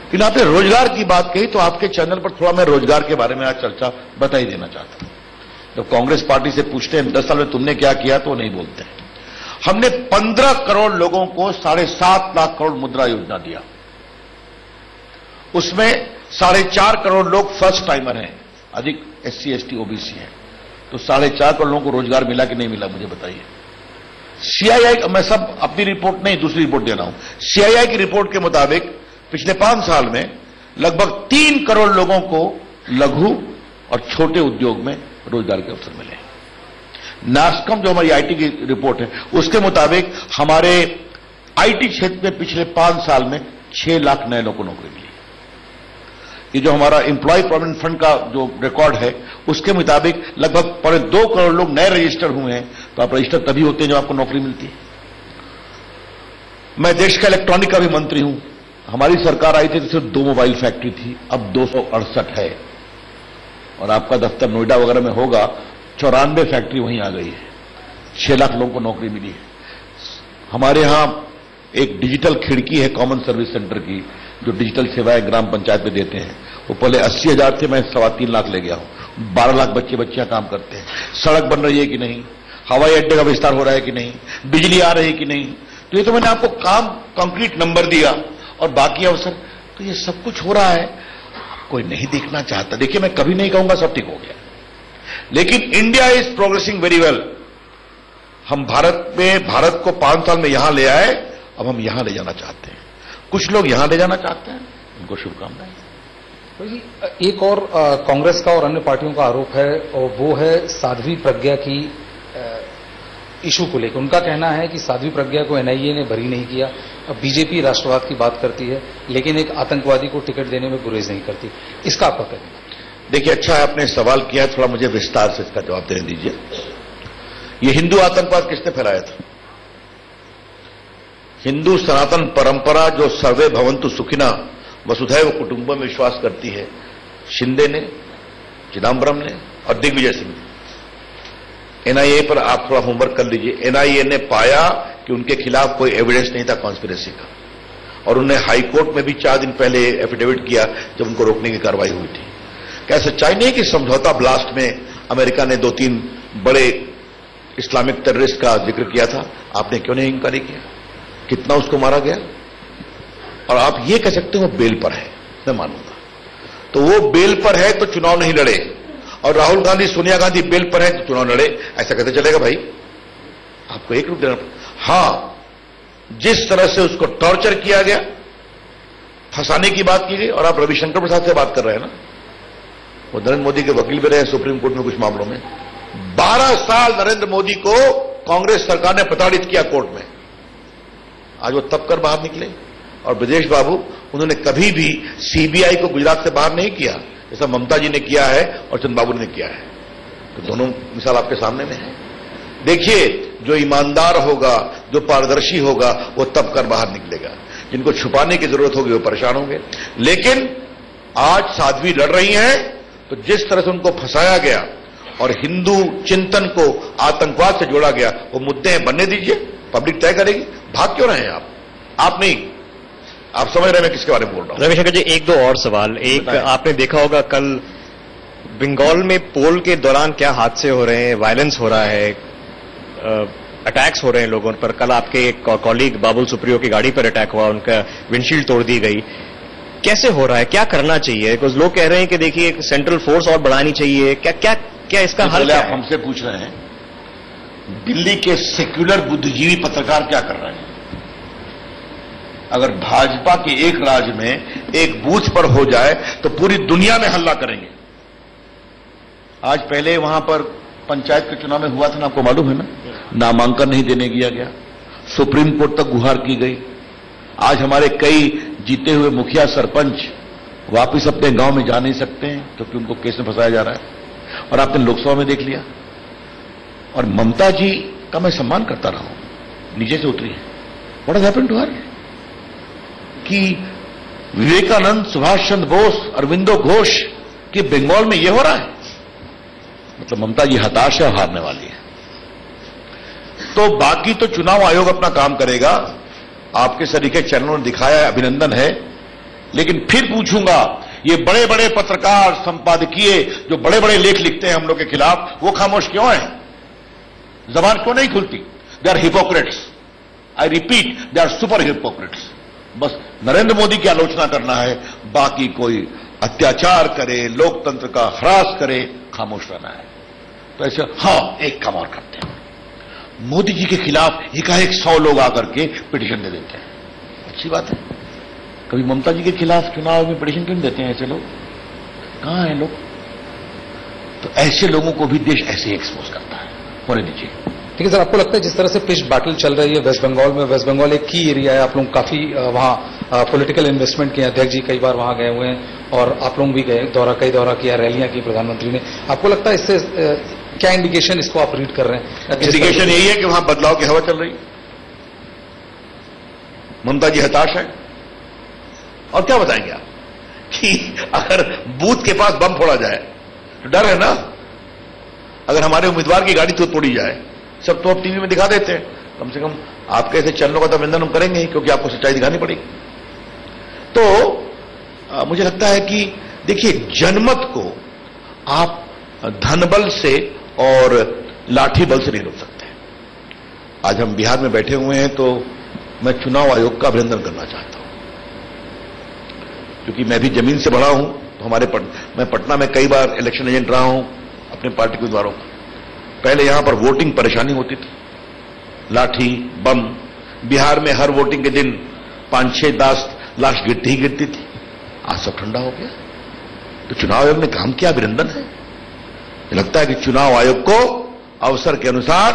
लेकिन आपने रोजगार की बात कही तो आपके चैनल पर थोड़ा मैं रोजगार के बारे में आज चर्चा बता ही देना चाहता हूं। जब कांग्रेस पार्टी से पूछते हैं 10 साल में तुमने क्या किया, तो वो नहीं बोलते हैं। हमने 15 करोड़ लोगों को 7.5 लाख करोड़ मुद्रा योजना दिया, उसमें 4.5 करोड़ लोग फर्स्ट टाइमर हैं, अधिक SC ST OBC हैं, तो 4.5 करोड़ लोगों को रोजगार मिला कि नहीं मिला, मुझे बताइए। CII, मैं सब अपनी रिपोर्ट नहीं दूसरी रिपोर्ट दे रहा हूं, CII की रिपोर्ट के मुताबिक पिछले 5 साल में लगभग 3 करोड़ लोगों को लघु और छोटे उद्योग में रोजगार के अवसर मिले। नास्कॉम जो हमारी IT की रिपोर्ट है उसके मुताबिक हमारे IT क्षेत्र में पिछले 5 साल में 6 लाख नए लोगों को नौकरी मिली। ये जो हमारा एम्प्लॉय प्रोविडेंट फंड का जो रिकॉर्ड है उसके मुताबिक लगभग 2.25 करोड़ लोग नए रजिस्टर हुए हैं। तो आप रजिस्टर तभी होते हैं जब आपको नौकरी मिलती है। मैं देश का इलेक्ट्रॉनिक का भी मंत्री हूं। हमारी सरकार आई थी तो सिर्फ 2 मोबाइल फैक्ट्री थी, अब 268 है, और आपका दफ्तर नोएडा वगैरह में होगा, 94 फैक्ट्री वहीं आ गई है, 6 लाख लोगों को नौकरी मिली है। हमारे यहां एक डिजिटल खिड़की है कॉमन सर्विस सेंटर की, जो डिजिटल सेवाएं ग्राम पंचायत में देते हैं। वो पहले 80,000 थे, मैं 3.25 लाख ले गया हूं। 12 लाख बच्चे बच्चियां काम करते हैं। सड़क बन रही है कि नहीं, हवाई अड्डे का विस्तार हो रहा है कि नहीं, बिजली आ रही है कि नहीं, तो ये तो मैंने आपको काम कंक्रीट नंबर दिया, और बाकी अवसर तो ये सब कुछ हो रहा है। कोई नहीं देखना चाहता। देखिए, मैं कभी नहीं कहूंगा सब ठीक हो गया, लेकिन India is progressing very well. हम भारत को 5 साल में यहां ले आए, अब हम यहां ले जाना चाहते हैं। कुछ लोग यहां ले जाना चाहते हैं, उनको शुभकामनाएं। तो एक और कांग्रेस का और अन्य पार्टियों का आरोप है, और वो है साध्वी प्रज्ञा की इशू को लेकर। उनका कहना है कि साध्वी प्रज्ञा को NIA ने बरी नहीं किया। अब बीजेपी राष्ट्रवाद की बात करती है, लेकिन एक आतंकवादी को टिकट देने में गुरेज नहीं करती। इसका आपका कहना? देखिए, अच्छा है आपने सवाल किया है, थोड़ा मुझे विस्तार से इसका जवाब देने दीजिए। ये हिंदू आतंकवाद किसने फैलाया था? हिंदू सनातन परंपरा जो सर्वे भवन्तु सुखिना वसुधैव कुटुंबम में विश्वास करती है, शिंदे ने, चिदम्बरम ने और दिग्विजय सिंह ने। NIA पर आप थोड़ा होमवर्क कर लीजिए। NIA ने पाया कि उनके खिलाफ कोई एविडेंस नहीं था कॉन्स्पिरेसी का, और उन्हें हाई कोर्ट में भी 4 दिन पहले एफिडेविट किया जब उनको रोकने की कार्रवाई हुई थी। क्या सच्चाई नहीं कि समझौता ब्लास्ट में अमेरिका ने 2-3 बड़े इस्लामिक टेररिस्ट का जिक्र किया था? आपने क्यों नहीं इंक्वायरी किया? कितना उसको मारा गया? और आप ये कह सकते हो बेल पर है, मैं मानूंगा। तो वो बेल पर है तो चुनाव नहीं लड़े, और राहुल गांधी, सोनिया गांधी बेल पर है तो चुनाव लड़े, ऐसा कैसे चलेगा भाई? आपको एक रूप देना। हां, जिस तरह से उसको टॉर्चर किया गया, फंसाने की बात की गई, और आप रविशंकर प्रसाद से बात कर रहे हैं ना, वो नरेंद्र मोदी के वकील भी रहे सुप्रीम कोर्ट में कुछ मामलों में। 12 साल नरेंद्र मोदी को कांग्रेस सरकार ने प्रताड़ित किया कोर्ट में। आज वो तब कर बाहर निकले। और ब्रजेश बाबू, उन्होंने कभी भी CBI को गुजरात से बाहर नहीं किया, जैसा ममता जी ने किया है और चंद्रबाबू ने किया है। तो दोनों मिसाल आपके सामने में है। देखिए, जो ईमानदार होगा, जो पारदर्शी होगा, वो तब कर बाहर निकलेगा। जिनको छुपाने की जरूरत होगी वो परेशान होंगे। लेकिन आज साध्वी लड़ रही हैं, तो जिस तरह से उनको फंसाया गया और हिंदू चिंतन को आतंकवाद से जोड़ा गया, वो मुद्दे हैं, बनने दीजिए, पब्लिक तय करेगी। भाग क्यों रहे हैं आप नहीं, आप समझ रहे हैं मैं किसके बारे में बोल रहा हूं। रविशंकर जी, एक दो और सवाल। एक, आपने देखा होगा कल बंगाल में पोल के दौरान क्या हादसे हो रहे हैं, वायलेंस हो रहा है, अटैक्स हो रहे हैं लोगों पर। कल आपके कॉलीग बाबुल सुप्रियो की गाड़ी पर अटैक हुआ, उनका विंडशील्ड तोड़ दी गई। कैसे हो रहा है, क्या करना चाहिए? बिकॉज लोग कह रहे हैं कि देखिए सेंट्रल फोर्स और बढ़ानी चाहिए, क्या क्या क्या इसका हल क्या है? आप हमसे पूछ रहे हैं दिल्ली के सेक्युलर बुद्धिजीवी पत्रकार क्या कर रहे हैं? अगर भाजपा के एक राज्य में एक बूथ पर हो जाए तो पूरी दुनिया में हल्ला करेंगे। आज पहले वहां पर पंचायत के चुनाव में हुआ था ना, आपको मालूम है ना, नामांकन नहीं देने दिया गया, सुप्रीम कोर्ट तक गुहार की गई। आज हमारे कई जीते हुए मुखिया सरपंच वापिस अपने गांव में जा नहीं सकते हैं क्योंकि उनको केस में फंसाया जा रहा है। और आपने लोकसभा में देख लिया। और ममता जी का मैं सम्मान करता रहा हूं, नीचे से उतरी है। What has happened to her? कि विवेकानंद, सुभाष चंद्र बोस, अरविंदो घोष कि बंगाल में यह हो रहा है, मतलब ममता जी हताश है और हारने वाली है। तो बाकी तो चुनाव आयोग अपना काम करेगा, आपके सरीखे चैनलों ने दिखाया है, अभिनंदन है। लेकिन फिर पूछूंगा, ये बड़े बड़े पत्रकार, संपादकीय जो बड़े बड़े लेख लिखते हैं हम लोग के खिलाफ, वो खामोश क्यों हैं? जबान क्यों नहीं खुलती? They are hypocrites, I repeat, they are super hypocrites. बस नरेंद्र मोदी की आलोचना करना है, बाकी कोई अत्याचार करे, लोकतंत्र का ह्रास करे, खामोश रहना है। तो ऐसे एक काम और करते हैं, मोदी जी के खिलाफ एकाएक 100 लोग आकर के पिटीशन दे देते हैं। अच्छी बात है। कभी ममता जी के खिलाफ चुनाव में पिटीशन क्यों देते हैं ऐसे लोग? कहां हैं लोग? तो ऐसे लोगों को भी देश ऐसे एक्सपोज करता है। होने दीजिए। ठीक है सर, आपको लगता है जिस तरह से पिच बैटल चल रही है वेस्ट बंगाल में, वेस्ट बंगाल एक की एरिया है, आप लोग काफी वहां पॉलिटिकल इन्वेस्टमेंट किए, अध्यक्ष जी कई बार वहां गए हुए हैं और आप लोग भी गए, कई दौरा किया, रैलियां की प्रधानमंत्री ने। आपको लगता है इससे क्या इंडिकेशन इसको आप रीड कर रहे हैं? इंडिकेशन यही है कि वहां बदलाव की हवा चल रही है। ममता जी हताश है। और क्या बताएंगे आप कि अगर बूथ के पास बम फोड़ा जाए तो डर है ना। अगर हमारे उम्मीदवार की गाड़ी तो तोड़ी जाए, सब तो अब टीवी में दिखा देते हैं, कम से कम आपके ऐसे चैनलों का तो अभिनंदन हम करेंगे ही, क्योंकि आपको सच्चाई दिखानी पड़ेगी। तो मुझे लगता है कि देखिए, जनमत को आप धनबल से और लाठी बल से नहीं रोक सकते। आज हम बिहार में बैठे हुए हैं, तो मैं चुनाव आयोग का अभिनंदन करना चाहता हूं, क्योंकि मैं भी जमीन से बड़ा हूं। तो मैं पटना में कई बार इलेक्शन एजेंट रहा हूं अपने पार्टी के उम्मीदवारों का। पहले यहां पर वोटिंग परेशानी होती थी, लाठी बम, बिहार में हर वोटिंग के दिन 5-6 लाश गिरती ही गिरती थी। आज सब ठंडा हो गया। तो चुनाव आयोग ने काम किया, अभिनंदन है। लगता है कि चुनाव आयोग को अवसर के अनुसार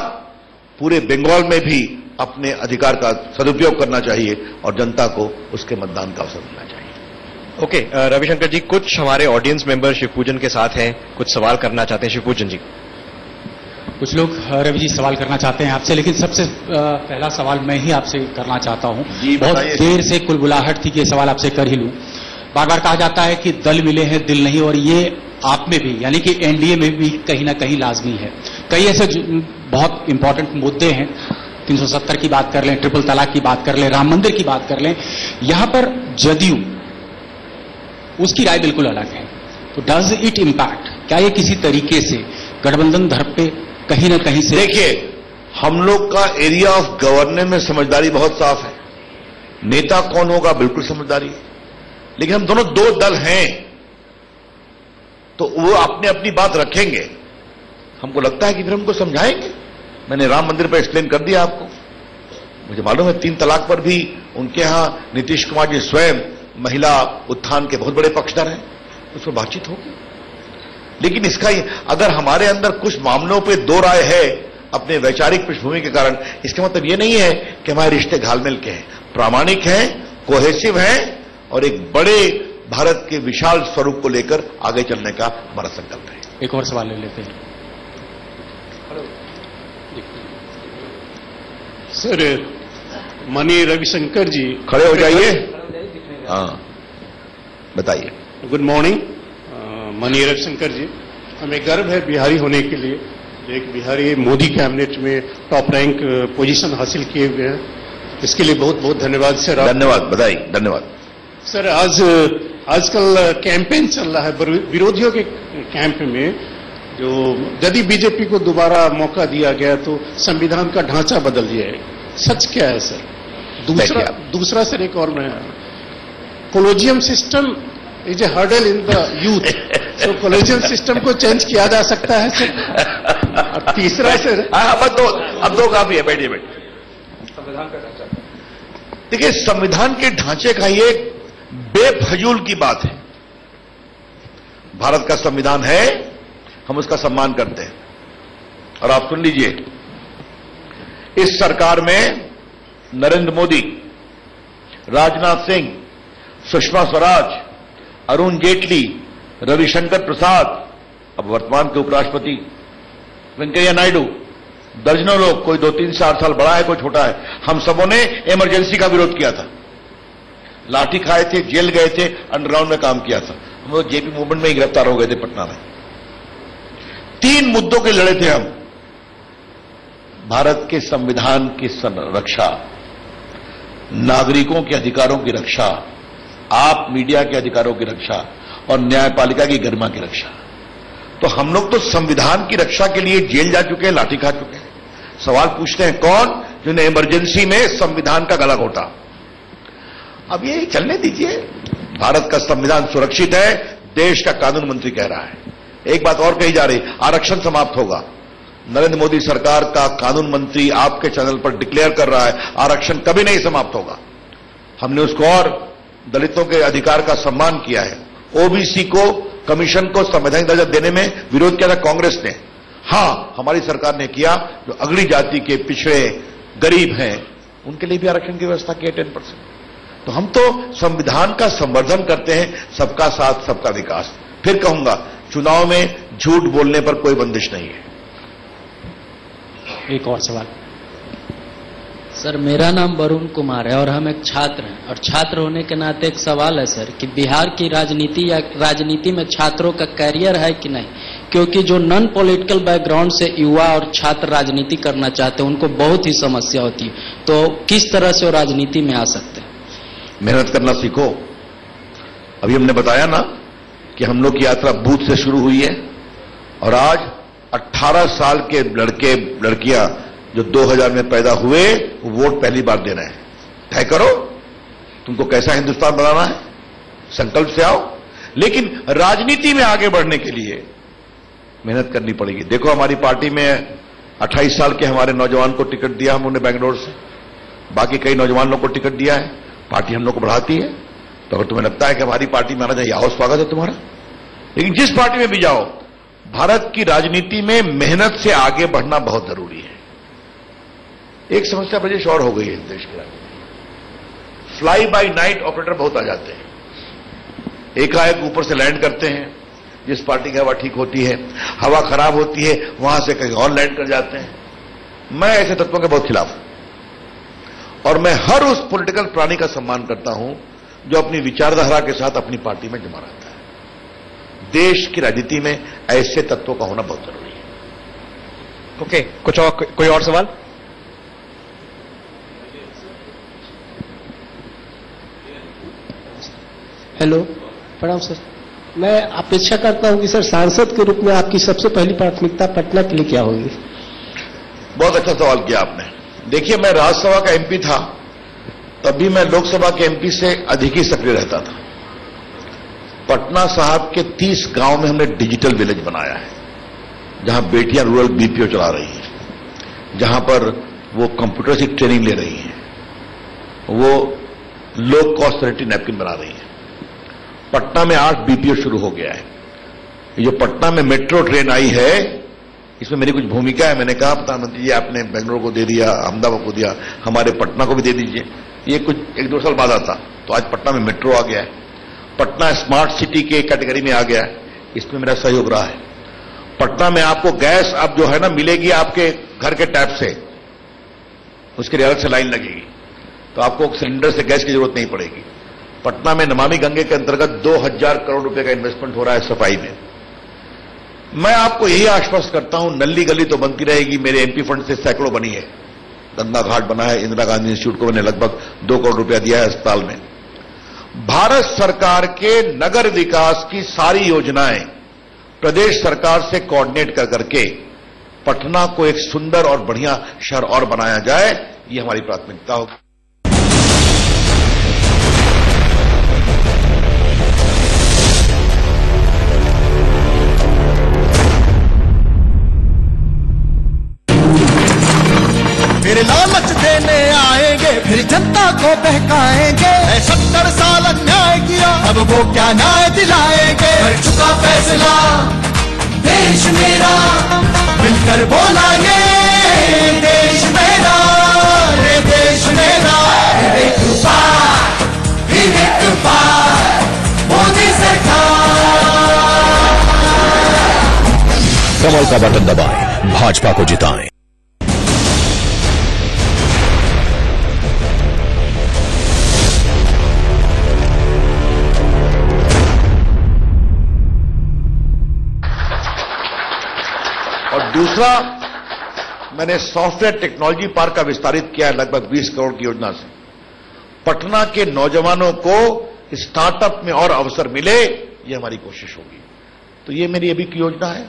पूरे बंगाल में भी अपने अधिकार का सदुपयोग करना चाहिए और जनता को उसके मतदान का अवसर मिलना चाहिए। ओके, रविशंकर जी, कुछ हमारे ऑडियंस मेंबर शिवपूजन के साथ हैं, कुछ सवाल करना चाहते हैं। शिवपूजन जी। कुछ लोग रवि जी सवाल करना चाहते हैं आपसे, लेकिन सबसे पहला सवाल मैं ही आपसे करना चाहता हूं। बहुत देर से कुलबुलाहट थी कि ये सवाल आपसे कर ही लूं। बार बार कहा जाता है कि दल मिले हैं दिल नहीं, और ये आप में भी, यानी कि एनडीए में भी कहीं ना कहीं लाजमी है। कई ऐसे बहुत इंपॉर्टेंट मुद्दे हैं, 370 की बात कर लें, ट्रिपल तलाक की बात कर लें, राम मंदिर की बात कर लें, यहां पर जदयू उसकी राय बिल्कुल अलग है। तो डज इट इम्पैक्ट, क्या ये किसी तरीके से गठबंधन धर्म पे कहीं ना कहीं से? देखिए, हम लोग का एरिया ऑफ गवर्नेंस में समझदारी बहुत साफ है। नेता कौन होगा बिल्कुल समझदारी है, लेकिन हम दोनों दो दल हैं, तो वो अपने अपनी बात रखेंगे। हमको लगता है कि फिर हमको समझाएंगे। मैंने राम मंदिर पर एक्सप्लेन कर दिया आपको। मुझे मालूम है 3 तलाक पर भी उनके यहां नीतीश कुमार जी स्वयं महिला उत्थान के बहुत बड़े पक्षधर हैं, उस पर बातचीत होगी। लेकिन इसका अगर हमारे अंदर कुछ मामलों पे दो राय है अपने वैचारिक पृष्ठभूमि के कारण, इसका मतलब यह नहीं है कि हमारे रिश्ते घालमेल के हैं, प्रामाणिक हैं, कोहेसिव हैं और एक बड़े भारत के विशाल स्वरूप को लेकर आगे चलने का हमारा संकल्प है। एक और सवाल ले लेते हैं सर। माननीय रविशंकर जी खड़े हो जाइए। हाँ, बताइए। गुड मॉर्निंग माननीय रविशंकर जी, हमें गर्व है बिहारी होने के लिए। एक बिहारी मोदी कैबिनेट में टॉप रैंक पोजीशन हासिल किए हुए हैं, इसके लिए बहुत बहुत धन्यवाद सर। धन्यवाद, बधाई, धन्यवाद सर। आजकल कैंपेन चल रहा है विरोधियों के कैंप में, जो यदि बीजेपी को दोबारा मौका दिया गया तो संविधान का ढांचा बदल जाएगा। सच क्या है सर? दूसरा सर एक और मैं, Colosseum system is a hurdle in the youth, तो कोलोजियम सिस्टम को चेंज किया जा सकता है सर। और तीसरा सर, अब दो काफी है, बैठिए संविधान का ढांचा। देखिए, संविधान के ढांचे का ये बेफजूल की बात है। भारत का संविधान है, हम उसका सम्मान करते हैं। और आप सुन लीजिए, इस सरकार में नरेंद्र मोदी, राजनाथ सिंह, सुषमा स्वराज, अरुण जेटली, रविशंकर प्रसाद, अब वर्तमान के उपराष्ट्रपति वेंकैया नायडू, दर्जनों लोग, कोई 2-3-4 साल बड़ा है, कोई छोटा है, हम सबों ने इमरजेंसी का विरोध किया था। लाठी खाए थे, जेल गए थे, अंडरग्राउंड में काम किया था। हम लोग जेपी मूवमेंट में ही गिरफ्तार हो गए थे पटना में। 3 मुद्दों के लड़े थे हम, भारत के संविधान की रक्षा, नागरिकों के अधिकारों की रक्षा, आप मीडिया के अधिकारों की रक्षा और न्यायपालिका की गरिमा की रक्षा। तो हम लोग तो संविधान की रक्षा के लिए जेल जा चुके हैं, लाठी खा चुके हैं। सवाल पूछते हैं कौन? जिन्हें इमरजेंसी में संविधान का गला घोटा। अब ये चलने दीजिए, भारत का संविधान सुरक्षित है, देश का कानून मंत्री कह रहा है। एक बात और कही जा रही, आरक्षण समाप्त होगा। नरेंद्र मोदी सरकार का कानून मंत्री आपके चैनल पर डिक्लेयर कर रहा है आरक्षण कभी नहीं समाप्त होगा। हमने उसको और दलितों के अधिकार का सम्मान किया है। ओबीसी को, कमीशन को संवैधानिक दर्जा देने में विरोध किया था कांग्रेस ने। हां, हमारी सरकार ने किया। जो अगली जाति के पिछड़े गरीब हैं उनके लिए भी आरक्षण की व्यवस्था की है 10%। तो हम तो संविधान का संवर्धन करते हैं, सबका साथ सबका विकास। फिर कहूंगा, चुनाव में झूठ बोलने पर कोई बंदिश नहीं है। एक और सवाल सर, मेरा नाम वरुण कुमार है और हम एक छात्र हैं, और छात्र होने के नाते एक सवाल है सर कि बिहार की राजनीति या राजनीति में छात्रों का कैरियर है कि नहीं? क्योंकि जो नॉन पॉलिटिकल बैकग्राउंड से युवा और छात्र राजनीति करना चाहते हैं उनको बहुत ही समस्या होती है, तो किस तरह से वो राजनीति में आ सकते हैं? मेहनत करना सीखो। अभी हमने बताया ना कि हम लोग की यात्रा बूथ से शुरू हुई है और आज 18 साल के लड़के लड़कियां जो 2000 में पैदा हुए वो वोट पहली बार दे रहे हैं। तय करो तुमको कैसा हिंदुस्तान बनाना है, संकल्प से आओ। लेकिन राजनीति में आगे बढ़ने के लिए मेहनत करनी पड़ेगी। देखो, हमारी पार्टी में 28 साल के हमारे नौजवान को टिकट दिया हमने बेंगलोर से, बाकी कई नौजवान लोग को टिकट दिया है। पार्टी हम लोग को बढ़ाती है। तो अगर तुम्हें लगता है कि हमारी पार्टी में आना चाहिए, आओ, स्वागत है तुम्हारा। लेकिन जिस पार्टी में भी जाओ, भारत की राजनीति में मेहनत से आगे बढ़ना बहुत जरूरी है। एक समस्या ब्रजेश और हो गई है देश के, फ्लाई बाय नाइट ऑपरेटर बहुत आ जाते हैं, एकाएक ऊपर से लैंड करते हैं। जिस पार्टी की हवा ठीक होती है, हवा खराब होती है, वहां से कहीं और लैंड कर जाते हैं। मैं ऐसे तत्वों के बहुत खिलाफ हूं और मैं हर उस पॉलिटिकल प्राणी का सम्मान करता हूं जो अपनी विचारधारा के साथ अपनी पार्टी में जमा रहता है। देश की राजनीति में ऐसे तत्वों का होना बहुत जरूरी है। ओके, कोई और सवाल? हेलो, प्रणाम सर। मैं अपेक्षा करता हूं कि सर सांसद के रूप में आपकी सबसे पहली प्राथमिकता पटना के लिए क्या होगी? बहुत अच्छा सवाल किया आपने। देखिए, मैं राज्यसभा का एमपी था, तब भी मैं लोकसभा के एमपी से अधिक ही सक्रिय रहता था। पटना साहब के 30 गांव में हमने डिजिटल विलेज बनाया है, जहां बेटियां रूरल बीपीओ चला रही हैं, जहां पर वो कंप्यूटर से ट्रेनिंग ले रही हैं, वो लो कॉस्ट सैनिटरी नैपकिन बना रही हैं। पटना में 8 बीपीओ शुरू हो गया है। ये जो पटना में मेट्रो ट्रेन आई है, इसमें मेरी कुछ भूमिका है। मैंने कहा प्रधानमंत्री जी, आपने बेंगलोर को दे दिया, अहमदाबाद को दिया, हमारे पटना को भी दे दीजिए। ये कुछ 1-2 साल बाद आता, तो आज पटना में मेट्रो आ गया है। पटना स्मार्ट सिटी के कैटेगरी में आ गया है, इसमें मेरा सहयोग रहा है। पटना में आपको गैस अब जो है ना मिलेगी आपके घर के टैप से, उसके लिए अलग से लाइन लगेगी, तो आपको सिलेंडर से गैस की जरूरत नहीं पड़ेगी। पटना में नमामि गंगे के अंतर्गत 2000 करोड़ रुपए का इन्वेस्टमेंट हो रहा है सफाई में। मैं आपको यही आश्वस्त करता हूं, नल्ली गली तो बनती रहेगी, मेरे एमपी फंड से सैकड़ों बनी है। गंगा घाट बना है, इंदिरा गांधी इंस्टीट्यूट को मैंने लगभग 2 करोड़ रुपया दिया है अस्पताल में। भारत सरकार के नगर विकास की सारी योजनाएं प्रदेश सरकार से कोऑर्डिनेट कर करके पटना को एक सुंदर और बढ़िया शहर और बनाया जाए, ये हमारी प्राथमिकता होगी। फिर लालच देने आएंगे, फिर जनता को बहकाएंगे। 70 साल अन्याय किया, अब वो क्या न्याय दिलाएंगे। कर चुका फैसला देश मेरा, मिलकर बोला ये देश मेरा, ये देश मेरा। एक बार, फिर एक बार मोदी सरकार। कमल का बटन दबाएं, भाजपा को जिताएं। और दूसरा, मैंने सॉफ्टवेयर टेक्नोलॉजी पार्क का विस्तारित किया है लगभग 20 करोड़ की योजना से। पटना के नौजवानों को स्टार्टअप में और अवसर मिले, ये हमारी कोशिश होगी। तो ये मेरी अभी की योजना है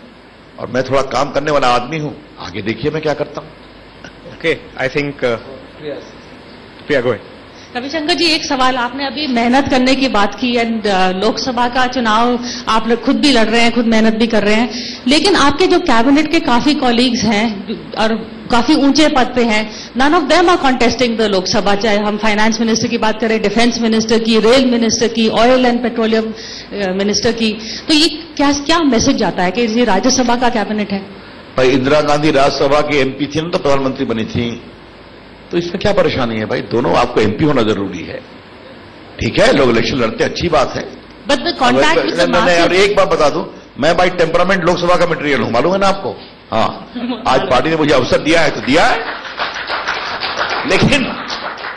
और मैं थोड़ा काम करने वाला आदमी हूं, आगे देखिए मैं क्या करता हूं। Okay, I think Priya go ahead. Ravishankar ji, एक सवाल, आपने अभी मेहनत करने की बात की एंड लोकसभा का चुनाव आप लोग खुद भी लड़ रहे हैं, खुद मेहनत भी कर रहे हैं, लेकिन आपके जो कैबिनेट के काफी कॉलीग्स हैं और काफी ऊंचे पद पे हैं, none of them are contesting the Lok Sabha. चाहे हम फाइनेंस मिनिस्टर की बात करें, डिफेंस मिनिस्टर की, रेल मिनिस्टर की, ऑयल एंड पेट्रोलियम मिनिस्टर की, तो ये क्या मैसेज जाता है कि ये राज्यसभा का कैबिनेट है? भाई, इंदिरा गांधी राज्यसभा की एमपी थी ना, तो प्रधानमंत्री बनी थी, तो इसमें क्या परेशानी है भाई? दोनों आपको एमपी होना जरूरी है, ठीक है, लोग इलेक्शन लड़ते, अच्छी बात है। But the contact with the masses. और एक बात बता दूं, मैं बाई टेम्परामेंट लोकसभा का मटेरियल हूं, मालूम है ना आपको? हाँ, आज पार्टी ने मुझे अवसर दिया है तो दिया है, लेकिन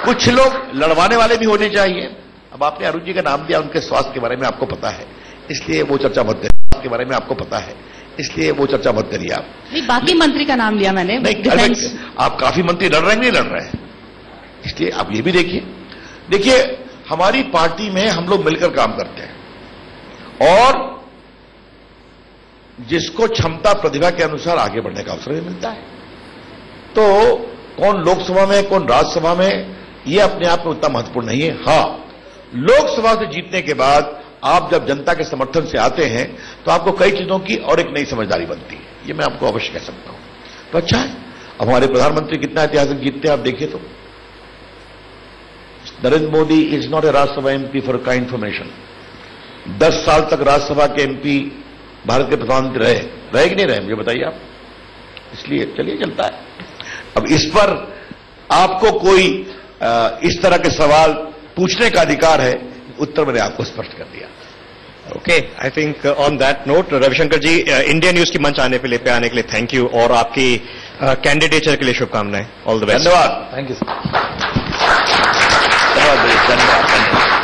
कुछ लोग लड़वाने वाले भी होने चाहिए। अब आपने अरुण जी का नाम दिया, उनके स्वास्थ्य के बारे में आपको पता है, इसलिए वो चर्चा मत करिए। के बारे में आपको पता है, इसलिए वो चर्चा मत करिए आप। नहीं, बाकी मंत्री का नाम लिया मैंने। नहीं, आप काफी मंत्री लड़ रहे हैं, नहीं लड़ रहे हैं, इसलिए आप ये भी देखिए। देखिए, हमारी पार्टी में हम लोग मिलकर काम करते हैं और जिसको क्षमता प्रतिभा के अनुसार आगे बढ़ने का अवसर भी मिलता है। तो कौन लोकसभा में, कौन राज्यसभा में, यह अपने आप में उतना महत्वपूर्ण नहीं है। हां, लोकसभा से जीतने के बाद आप जब जनता के समर्थन से आते हैं तो आपको कई चीजों की और एक नई समझदारी बनती है, ये मैं आपको अवश्य कह सकता हूं। तो अच्छा है, अब हमारे प्रधानमंत्री कितना ऐतिहासिक जीतते हैं आप देखिए। तो Narendra Modi is not a Rajya Sabha MP for kind information. 10 साल तक राज्यसभा के एमपी भारत के प्रधानमंत्री रहे कि नहीं रहे, मुझे बताइए आप। इसलिए चलिए, चलता है। अब इस पर आपको कोई इस तरह के सवाल पूछने का अधिकार है, उत्तर मैंने आपको स्पष्ट कर दिया। Okay, I think on that note, Ravishankar ji, India news की मंच पे आने के लिए थैंक यू और आपकी कैंडिडेचर के लिए शुभकामनाएं। All the best. धन्यवाद। Thank you sir. धन्यवाद।